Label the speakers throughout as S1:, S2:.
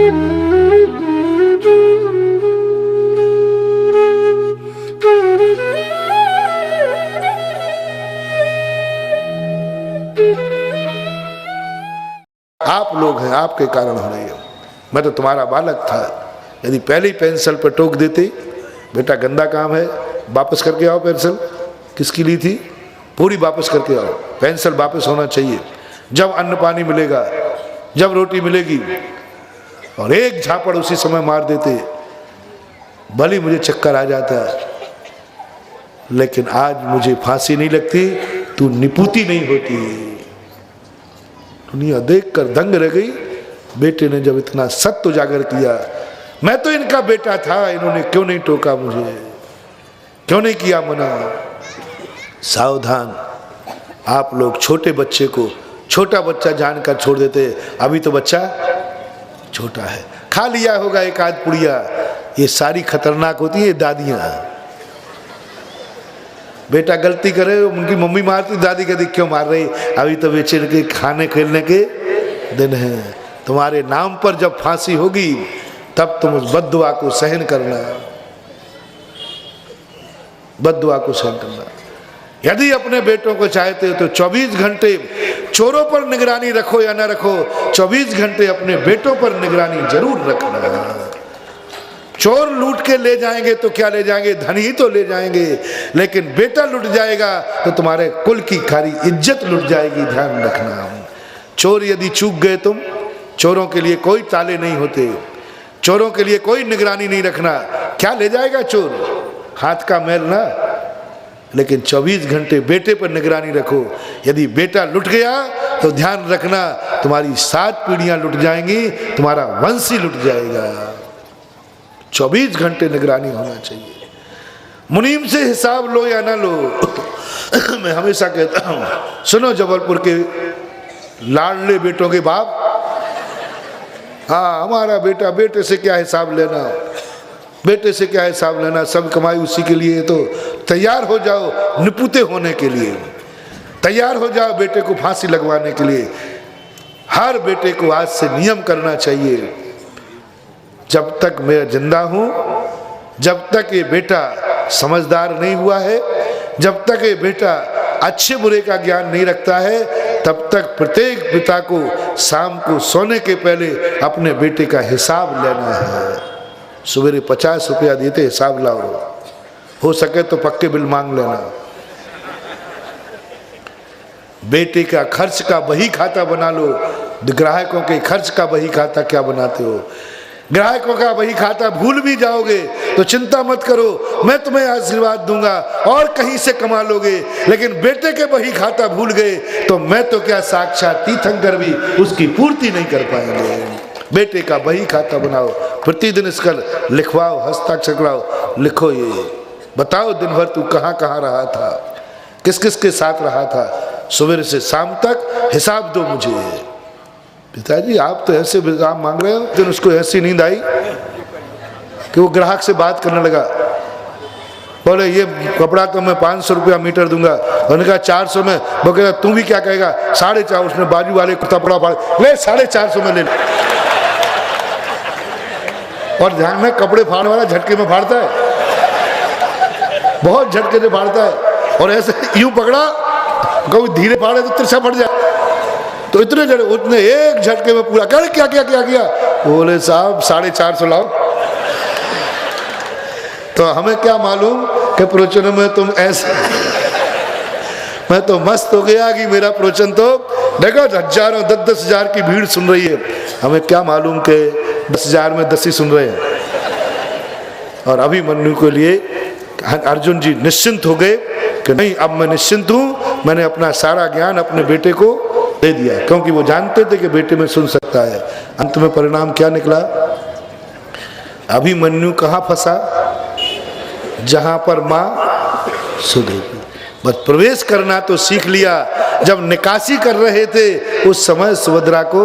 S1: आप लोग हैं, आपके कारण हो रही है। मैं तो तुम्हारा बालक था, यदि पहले ही पेंसिल पर टोक देते, बेटा गंदा काम है, वापस करके आओ पेंसिल, किसकी ली थी, पूरी वापस करके आओ, पेंसिल वापस होना चाहिए। जब अन्न पानी मिलेगा, जब रोटी मिलेगी, और एक झापड़ उसी समय मार देते, भले मुझे चक्कर आ जाता, लेकिन आज मुझे फांसी नहीं लगती, तू निपुती नहीं होती। दुनिया देखकर दंग रह गई। बेटे ने जब इतना सत्य उजागर किया, मैं तो इनका बेटा था, इन्होंने क्यों नहीं टोका मुझे, क्यों नहीं किया मना। सावधान, आप लोग छोटे बच्चे को छोटा बच्चा जानकर छोड़ देते, अभी तो बच्चा छोटा है, खा लिया होगा एक आध पुड़िया। ये सारी खतरनाक होती है दादियां। बेटा गलती करे, उनकी मम्मी मारती, दादी कहती क्यों मार रही, अभी तो बेचारे के खाने खेलने के दिन हैं। तुम्हारे नाम पर जब फांसी होगी, तब तुम उस बद्दुआ को सहन करना, बद्दुआ को सहन करना। यदि अपने बेटों को चाहते हो तो 24 घंटे चोरों पर निगरानी रखो या ना रखो, 24 घंटे अपने बेटों पर निगरानी जरूर रखना। चोर लूट के ले जाएंगे तो क्या ले जाएंगे, धन ही तो ले जाएंगे, लेकिन बेटा लूट जाएगा तो तुम्हारे कुल की खारी इज्जत लूट जाएगी, ध्यान रखना। चोर यदि चूक गए तुम, चोरों के लिए कोई ताले नहीं होते, चोरों के लिए कोई निगरानी नहीं रखना, क्या ले जाएगा चोर, हाथ का मैल ना। लेकिन 24 घंटे बेटे पर निगरानी रखो। यदि बेटा लुट गया तो ध्यान रखना, तुम्हारी 7 पीढ़ियां लुट जाएंगी, तुम्हारा वंश ही लुट जाएगा। 24 घंटे निगरानी होना चाहिए। मुनीम से हिसाब लो या ना लो। मैं हमेशा कहता हूं, सुनो जबलपुर के लाडले बेटों के बाप, हाँ हमारा बेटा, बेटे से क्या हिसाब लेना, बेटे से क्या हिसाब लेना, सब कमाई उसी के लिए। तो तैयार हो जाओ निपुते होने के लिए, तैयार हो जाओ बेटे को फांसी लगवाने के लिए। हर बेटे को आज से नियम करना चाहिए, जब तक मैं जिंदा हूं, जब तक ये बेटा समझदार नहीं हुआ है, जब तक ये बेटा अच्छे बुरे का ज्ञान नहीं रखता है, तब तक प्रत्येक पिता को शाम को सोने के पहले अपने बेटे का हिसाब लेना है। सवेरे 50 रुपया देते, हिसाब लाओ, हो सके तो पक्के बिल मांग लेना। बेटे का खर्च का बही खाता बना लो। ग्राहकों के खर्च का बही खाता क्या बनाते हो, ग्राहकों का बही खाता भूल भी जाओगे तो चिंता मत करो, मैं तुम्हें आशीर्वाद दूंगा और कहीं से कमा लोगे। लेकिन बेटे के बही खाता भूल गए तो मैं तो क्या, साक्षात तीर्थंकर भी उसकी पूर्ति नहीं कर पाएंगे। बेटे का बही खाता बनाओ, प्रतिदिन इसका लिखवाओ, हस्ताक्षर कराओ, लिखो, ये बताओ दिन भर तू कहाँ कहाँ रहा था, किस किस के साथ रहा था, सवेरे से शाम तक हिसाब दो मुझे। पिताजी आप तो ऐसे हिसाब मांग रहे हो। फिर उसको ऐसी नींद आई कि वो ग्राहक से बात करने लगा, बोले ये कपड़ा तो मैं 500 रुपया मीटर दूंगा, उन्होंने कहा 400 में। वो कहता तू भी क्या कहेगा, 450। उसने बाजू वाले कपड़ा फाड़, ले 450 में ले। और ध्यान में, कपड़े फाड़ने वाला झटके में फाड़ता है, बहुत झटके से फाड़ता है। और ऐसे यूं पकड़ा, कभी धीरे फाड़े तो तिरछा फट जाए, तो इतने जड़े, उतने एक झटके में पूरा कर। क्या क्या क्या किया, बोले साहब 450 लाओ। तो हमें क्या मालूम कि प्रवचन में तुम ऐसे। मैं तो मस्त हो गया कि मेरा प्रवचन तो देखो हजारों 10-10 हजार की भीड़ सुन रही है, हमें क्या मालूम कि 10 हजार में 10 ही सुन रहे हैं। और अभिमन्यु के लिए अर्जुन जी निश्चिंत हो गए कि नहीं, अब मैं निश्चिंत हूं, मैंने अपना सारा ज्ञान अपने बेटे को दे दिया, क्योंकि वो जानते थे कि बेटे में सुन सकता है। अंत में परिणाम क्या निकला, अभिमन्यु कहाँ फंसा, जहां पर मां सुदेवी। बस प्रवेश करना तो सीख लिया, जब निकासी कर रहे थे उस समय सुभद्रा को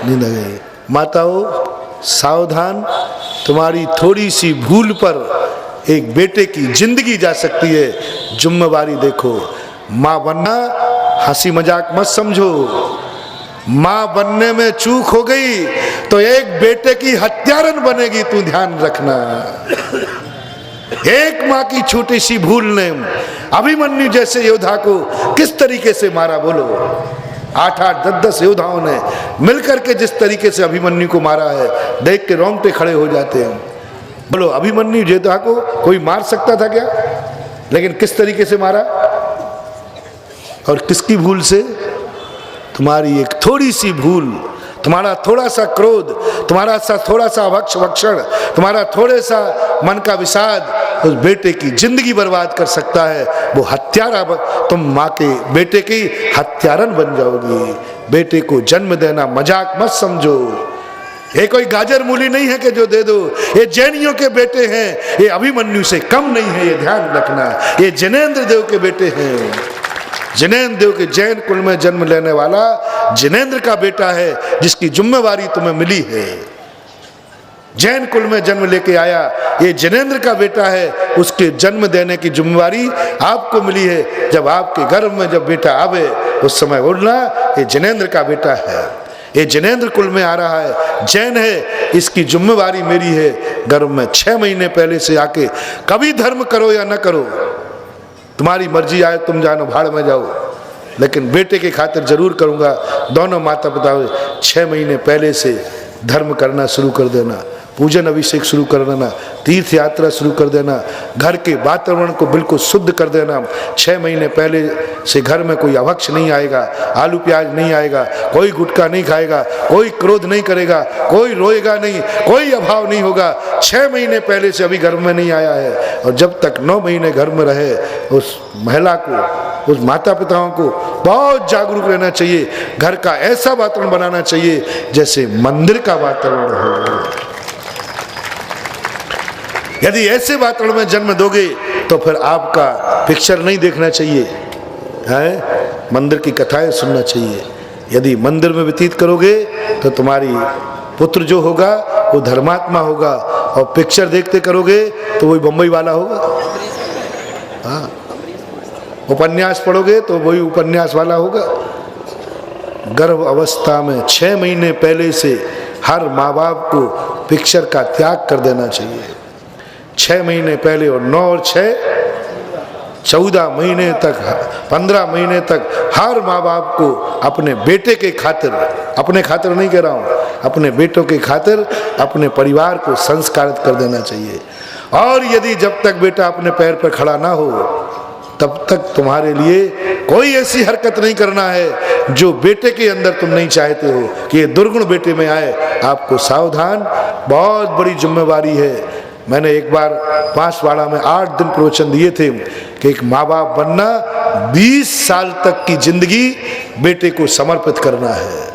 S1: नींद आ गई। माताओं सावधान, तुम्हारी थोड़ी सी भूल पर एक बेटे की जिंदगी जा सकती है। जिम्मेवारी देखो, मां बनना हंसी मजाक मत समझो, मां बनने में चूक हो गई तो एक बेटे की हत्यारन बनेगी, तू ध्यान रखना। एक मां की छोटी सी भूल ने अभिमन्यु जैसे योद्धा को किस तरीके से मारा, बोलो। 8-8, 10-10 योद्धाओं ने मिलकर के जिस तरीके से अभिमन्यु को मारा है, देख के रोंगटे खड़े हो जाते हैं। बोलो, अभिमन्यु योद्धा को कोई मार सकता था क्या? लेकिन किस तरीके से मारा और किसकी भूल से? तुम्हारी एक थोड़ी सी भूल, तुम्हारा थोड़ा सा क्रोध, तुम्हारा थोड़ा सा भक्षण, तुम्हारा थोड़े सा मन का विषाद उस बेटे की जिंदगी बर्बाद कर सकता है। वो हत्यारा, तुम माँ के बेटे की हत्यारन बन जाओगी। बेटे को जन्म देना मजाक मत समझो। ये कोई गाजर मूली नहीं है कि जो दे दो। ये जैनियों के बेटे हैं, ये अभिमन्यु से कम नहीं है, ये ध्यान रखना। ये जिनेंद्र देव के बेटे हैं। जिनेंद्र देव के जैन कुल में जन्म लेने वाला जिनेंद्र का बेटा है, जिसकी जिम्मेवारी तुम्हें मिली है। जैन कुल में जन्म लेके आया, ये जिनेंद्र का बेटा है, उसके जन्म देने की जिम्मेवारी आपको मिली है। जब आपके गर्भ में जब बेटा आवे, उस समय बोलना ये जिनेंद्र का बेटा है, ये जिनेंद्र कुल में आ रहा है, जैन है, इसकी जिम्मेवारी मेरी है। गर्भ में 6 महीने पहले से आके कभी धर्म करो या न करो, तुम्हारी मर्जी आए, तुम जानो भाड़ में जाओ, लेकिन बेटे के खातिर जरूर करूंगा। दोनों माता पिता 6 महीने पहले से धर्म करना शुरू कर देना, पूजन अभिषेक शुरू कर देना, तीर्थ यात्रा शुरू कर देना, घर के वातावरण को बिल्कुल शुद्ध कर देना। 6 महीने पहले से घर में कोई अभक्ष नहीं आएगा, आलू प्याज नहीं आएगा, कोई गुटखा नहीं खाएगा, कोई क्रोध नहीं करेगा, कोई रोएगा नहीं, कोई अभाव नहीं होगा। 6 महीने पहले से अभी घर में नहीं आया है, और जब तक 9 महीने घर में रहे, उस महिला को, उस माता पिताओं को बहुत जागरूक रहना चाहिए। घर का ऐसा वातावरण बनाना चाहिए जैसे मंदिर का वातावरण हो। यदि ऐसे वातावरण में जन्म दोगे तो फिर आपका पिक्चर नहीं देखना चाहिए, है मंदिर की कथाएं सुनना चाहिए। यदि मंदिर में व्यतीत करोगे तो तुम्हारी पुत्र जो होगा वो धर्मात्मा होगा, और पिक्चर देखते करोगे तो वही बम्बई वाला होगा। हाँ, उपन्यास पढ़ोगे तो वही उपन्यास वाला होगा। गर्भ अवस्था में 6 महीने पहले से हर माँ बाप को पिक्चर का त्याग कर देना चाहिए। 6 महीने पहले, और 9 और 6 14 महीने तक, 15 महीने तक हर माँ बाप को अपने बेटे के खातिर, अपने खातिर नहीं कह रहा हूँ, अपने बेटों के खातिर अपने परिवार को संस्कारित कर देना चाहिए। और यदि जब तक बेटा अपने पैर पर खड़ा ना हो, तब तक तुम्हारे लिए कोई ऐसी हरकत नहीं करना है जो बेटे के अंदर तुम नहीं चाहते हो कि ये दुर्गुण बेटे में आए। आपको सावधान, बहुत बड़ी जिम्मेवारी है। मैंने एक बार बांसवाड़ा में 8 दिन प्रवचन दिए थे कि एक माँ बाप बनना 20 साल तक की जिंदगी बेटे को समर्पित करना है।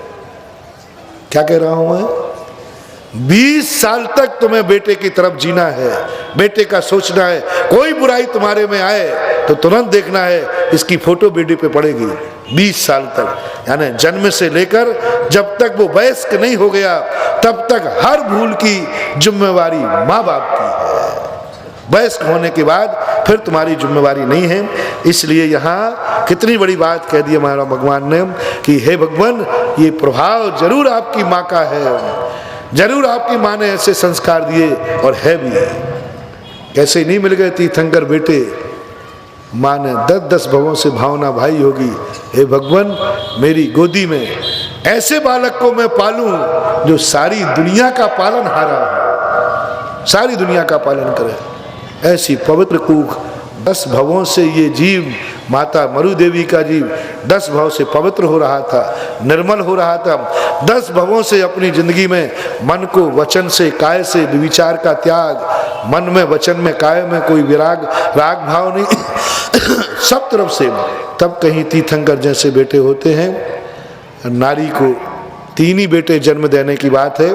S1: क्या कह रहा हूं मैं? 20 साल तक तुम्हें बेटे की तरफ जीना है, बेटे का सोचना है। कोई बुराई तुम्हारे में आए तो तुरंत देखना है इसकी फोटो बेटे पे पड़ेगी। 20 साल तक, यानी जन्म से लेकर जब तक वो वयस्क नहीं हो गया, तब तक हर भूल की जिम्मेवारी माँ बाप की है। वयस्क होने के बाद फिर तुम्हारी जिम्मेवारी नहीं है। इसलिए यहाँ कितनी बड़ी बात कह दी हमारा भगवान ने कि हे भगवान, ये प्रभाव जरूर आपकी माँ का है, जरूर आपकी माँ ने ऐसे संस्कार दिए, और है भी। कैसे नहीं मिल गए तीर्थंकर बेटे, माँ ने 10-10 भवों से भावना भाई होगी। हे भगवान, मेरी गोदी में ऐसे बालक को मैं पालूं जो सारी दुनिया का पालन हारा हो, सारी दुनिया का पालन करे। ऐसी पवित्र कूख 10 भवों से ये जीव, माता मरु देवी का जीव 10 भव से पवित्र हो रहा था, निर्मल हो रहा था। 10 भवों से अपनी जिंदगी में मन को वचन से, काय से, विचार का त्याग, मन में, वचन में, काय में कोई विराग, राग भाव नहीं, सब तरफ से। तब कहीं तीर्थंकर जैसे बेटे होते हैं। नारी को 3 ही बेटे जन्म देने की बात है।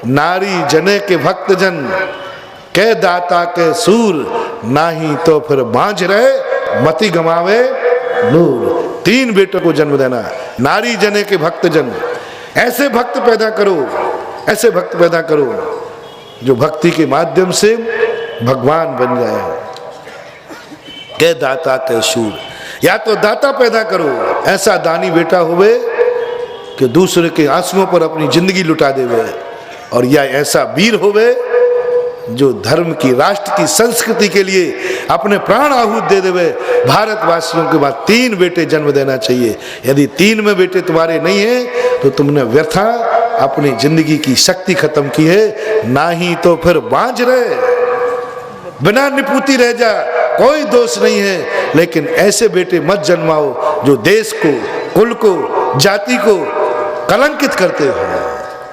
S1: नारी जने के भक्त जन, के दाता के सूर, नाही तो फिर बांझ रहे मति गमावे नूर। 3 बेटों को जन्म देना। नारी जने के भक्त जन, ऐसे भक्त पैदा करो, ऐसे भक्त पैदा करो जो भक्ति के माध्यम से भगवान बन जाए। के दाता के शूर, या तो दाता पैदा करो, ऐसा दानी बेटा होवे कि दूसरे के आंसुओं पर अपनी जिंदगी लुटा देवे, और या ऐसा वीर होवे जो धर्म की, राष्ट्र की, संस्कृति के लिए अपने प्राण आहूत दे देवे। भारतवासियों के बाद 3 बेटे जन्म देना चाहिए। यदि 3 में बेटे तुम्हारे नहीं है तो तुमने व्यर्था अपनी जिंदगी की शक्ति खत्म की है, ना ही तो फिर बांझ रहे, बिना निपुती रह जा, कोई दोष नहीं है। लेकिन ऐसे बेटे मत जन्माओ जो देश को, कुल को, जाति को कलंकित करते हो।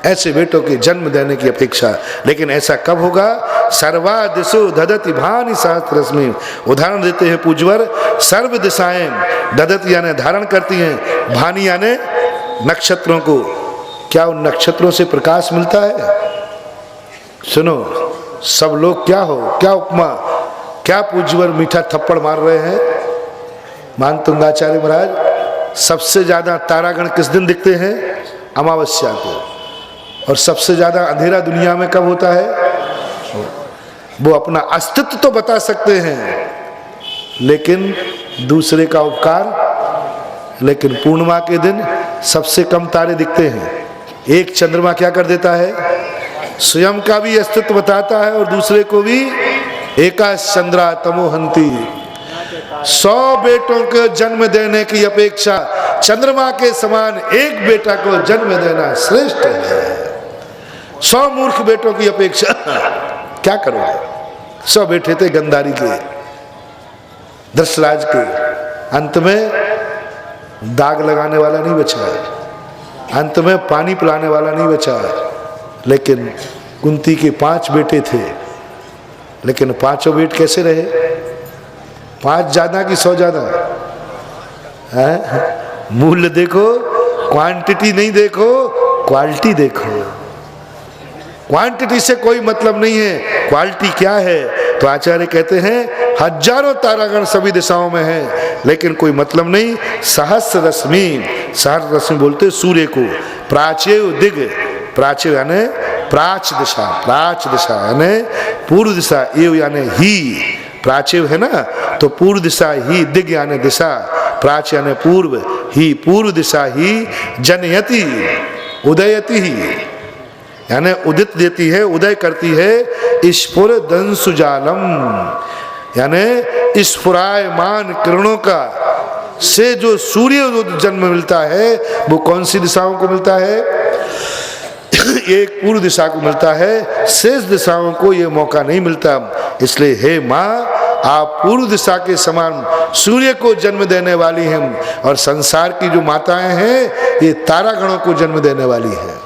S1: ऐसे बेटों के जन्म देने की अपेक्षा। लेकिन ऐसा कब होगा? सर्वा दिशो ददति भानि सहस्रश्मि। उदाहरण देते हैं पूज्यवर, सर्व दिशाएं ददति यानी धारण करती हैं, भानि यानी नक्षत्रों को। क्या उन नक्षत्रों से प्रकाश मिलता है? सुनो सब लोग, क्या हो, क्या उपमा, क्या पूज्यवर मीठा थप्पड़ मार रहे हैं? मानतुंगाचार्य महाराज, सबसे ज्यादा तारागण किस दिन दिखते हैं? अमावस्या को। और सबसे ज्यादा अंधेरा दुनिया में कब होता है? वो अपना अस्तित्व तो बता सकते हैं लेकिन दूसरे का उपकार। लेकिन पूर्णिमा के दिन सबसे कम तारे दिखते हैं। एक चंद्रमा क्या कर देता है? स्वयं का भी अस्तित्व बताता है और दूसरे को भी। एकाश चंद्रा तमोहंती। 100 बेटों को जन्म देने की अपेक्षा चंद्रमा के समान एक बेटा को जन्म देना श्रेष्ठ है। 100 मूर्ख बेटों की अपेक्षा। क्या करोगे? 100 बेटे थे गंधारी के, दशराज के। अंत में दाग लगाने वाला नहीं बचा, अंत में पानी पिलाने वाला नहीं बचा। लेकिन कुंती के 5 बेटे थे, लेकिन 5 बेटे कैसे रहे? 5 ज्यादा कि 100 ज्यादा? मूल्य देखो, क्वांटिटी नहीं देखो, क्वालिटी देखो। क्वांटिटी से कोई मतलब नहीं है, क्वालिटी क्या है? तो आचार्य कहते हैं हजारों तारागण सभी दिशाओं में हैं, लेकिन कोई मतलब नहीं। सहस्र रश्मि, सहस्र रश्मि बोलते सूर्य को। प्राच्यव दिग, प्राच्य यानी प्राच दिशा, प्राच दिशा यानी पूर्व दिशा, एव यानी ही। प्राच्य है ना, तो पूर्व दिशा ही, दिग यानी दिशा, प्राच्य यानी पूर्व, ही पूर्व दिशा ही। जनयति उदयति ही यानी उदित देती है, उदय करती है। स्फुर दंसुजालम यानी स्फुरायमान किरणों का से जो सूर्य जन्म मिलता है वो कौन सी दिशाओं को मिलता है? एक पूर्व दिशा को मिलता है, शेष दिशाओं को ये मौका नहीं मिलता। इसलिए हे माँ, आप पूर्व दिशा के समान सूर्य को जन्म देने वाली हैं, और संसार की जो माताएं हैं ये तारागणों को जन्म देने वाली है।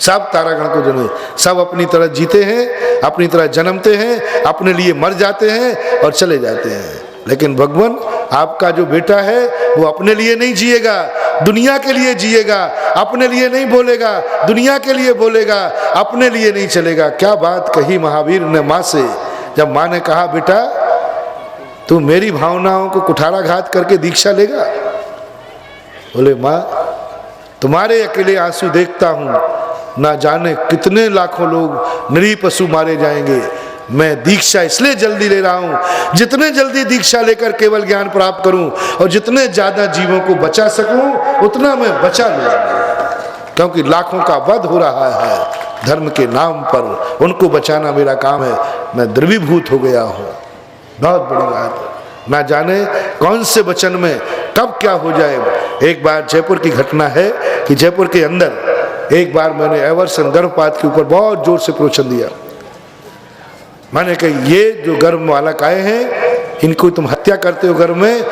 S1: सब तारागण को जन्म, सब अपनी तरह जीते हैं, अपनी तरह जन्मते हैं, अपने लिए मर जाते हैं और चले जाते हैं। लेकिन भगवान, आपका जो बेटा है वो अपने लिए नहीं जिएगा, दुनिया के लिए जिएगा। अपने लिए नहीं बोलेगा, दुनिया के लिए बोलेगा, अपने लिए नहीं चलेगा। क्या बात कही महावीर ने माँ से, जब माँ ने कहा बेटा तू मेरी भावनाओं को कुठाराघात करके दीक्षा लेगा? बोले माँ, तुम्हारे अकेले आंसू देखता हूँ, ना जाने कितने लाखों लोग निरीह पशु मारे जाएंगे। मैं दीक्षा इसलिए जल्दी ले रहा हूं, जितने जल्दी दीक्षा लेकर केवल ज्ञान प्राप्त करूं और जितने ज्यादा जीवों को बचा सकूं उतना मैं बचा लूं, क्योंकि लाखों का वध हो रहा है धर्म के नाम पर। उनको बचाना मेरा काम है। मैं द्रवीभूत हो गया हूं। बहुत बड़ी बात है। ना जाने कौन से वचन में कब क्या हो जाए। एक बार जयपुर की घटना है कि जयपुर के अंदर एक बार मैंने एवर्सन गर्भपात के ऊपर बहुत जोर से प्रवचन दिया। मैंने कहा ये जो गर्भ बालक आए हैं इनको तुम हत्या करते हो गर्भ में,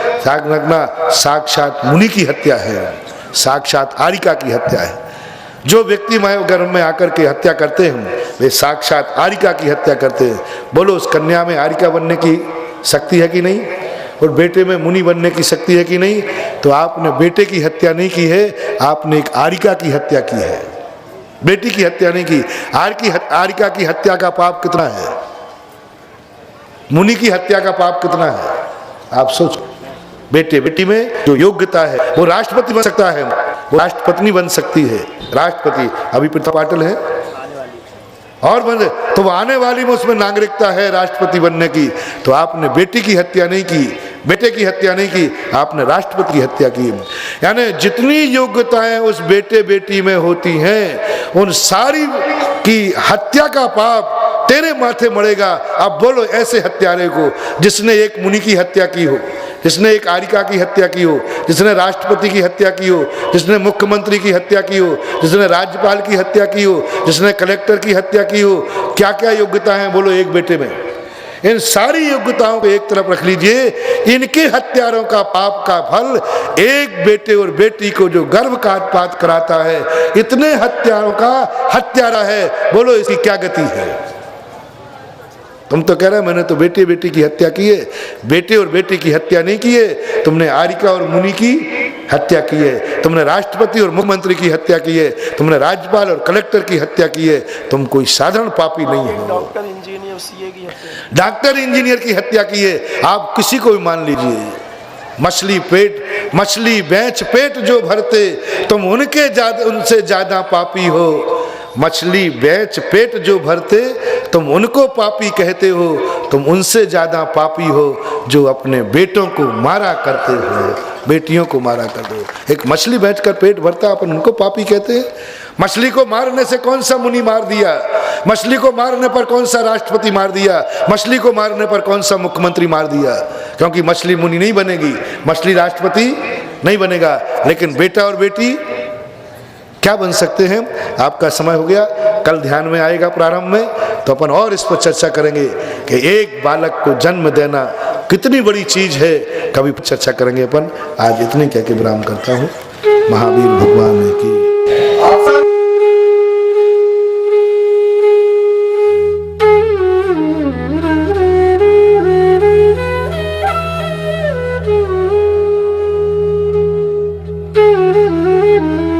S1: साक्षात मुनि की हत्या है, साक्षात आरिका की हत्या है। जो व्यक्ति गर्भ में आकर के हत्या करते हैं वे साक्षात आरिका की हत्या करते हैं। बोलो उस कन्या में आरिका बनने की शक्ति है कि नहीं, और बेटे में मुनि बनने की शक्ति है कि नहीं? तो आपने बेटे की हत्या नहीं की है, आपने एक आरिका की हत्या की है, बेटी की हत्या नहीं की। आरिका की हत्या का पाप कितना है, मुनि की हत्या का पाप कितना है, आप सोचो। बेटे बेटी में जो योग्यता है वो राष्ट्रपति बन सकता है, वो राष्ट्रपति बन सकती है। राष्ट्रपति अभी प्रतिभा पाटिल है और बन, तो वो आने वाली में उसमें नागरिकता है राष्ट्रपति बनने की। तो आपने बेटी की हत्या नहीं की, बेटे की हत्या नहीं की, आपने राष्ट्रपति की हत्या की। यानी जितनी योग्यताएं उस बेटे बेटी में होती हैं, उन सारी की हत्या का पाप तेरे माथे मड़ेगा। अब बोलो ऐसे हत्यारे को, जिसने एक मुनि की हत्या की हो, जिसने एक आरिका की हत्या की हो, जिसने राष्ट्रपति की हत्या की हो, जिसने मुख्यमंत्री की हत्या की हो, जिसने राज्यपाल की हत्या की हो, जिसने कलेक्टर की हत्या की हो, क्या क्या योग्यता है बोलो एक बेटे में। इन सारी योग्यताओं को एक तरफ रख लीजिए, इनके हत्यारों का पाप का फल एक बेटे और बेटी को जो गर्भपात कराता है, इतने हत्यारों का हत्यारा है, बोलो इसकी क्या गति है। तुम तो कह रहे मैंने तो बेटे बेटी की हत्या की है, बेटे और बेटी की हत्या नहीं की है, तुमने आरिका और मुनि की हत्या की है, तुमने राष्ट्रपति और मुख्यमंत्री की हत्या की है, तुमने राज्यपाल और कलेक्टर की हत्या की है, तुम कोई साधारण पापी नहीं हो।
S2: डॉक्टर इंजीनियर सीए की हत्या,
S1: डॉक्टर इंजीनियर की हत्या की है, आप किसी को भी मान लीजिए। मछली बेच पेट जो भरते, तुम उनसे ज्यादा पापी हो। मछली बेच पेट जो भरते, तुम उनको पापी कहते हो, तुम उनसे ज्यादा पापी हो जो अपने बेटों को मारा करते हो, बेटियों को मारा करते हो। एक मछली बेचकर पेट भरता, अपन उनको पापी कहते हैं। मछली को मारने से कौन सा मुनि मार दिया, मछली को मारने पर कौन सा राष्ट्रपति मार दिया, मछली को मारने पर कौन सा मुख्यमंत्री मार दिया। क्योंकि मछली मुनि नहीं बनेगी, मछली राष्ट्रपति नहीं बनेगा, लेकिन बेटा और बेटी क्या बन सकते हैं। आपका समय हो गया, कल ध्यान में आएगा प्रारंभ में, तो अपन और इस पर चर्चा करेंगे कि एक बालक को जन्म देना कितनी बड़ी चीज है, कभी चर्चा करेंगे अपन। आज इतने कह के विराम करता हूँ। महावीर भगवान की
S3: Mm-hmm.